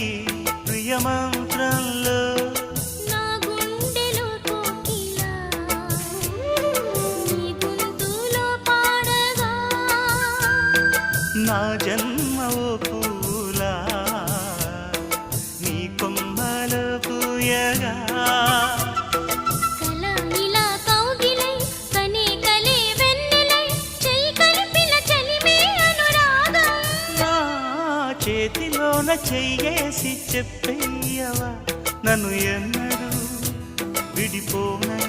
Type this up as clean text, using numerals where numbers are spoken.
ఈ ప్రియమంత్రంలో నా గుండెలో కోకిలా నీ గొంతులో పాడగా నా జన్మ ఓ పూలా నీ కొమ్మలో పూయగా కల ఇలా కౌగిలై కనే కలే వెన్నెలై చెయ్యి కలిపిన చలిమే అనురాగం నా చేతిలోన చెయ్యేసి చెప్పేయవా నన్ను ఎన్నడూ విడిపోన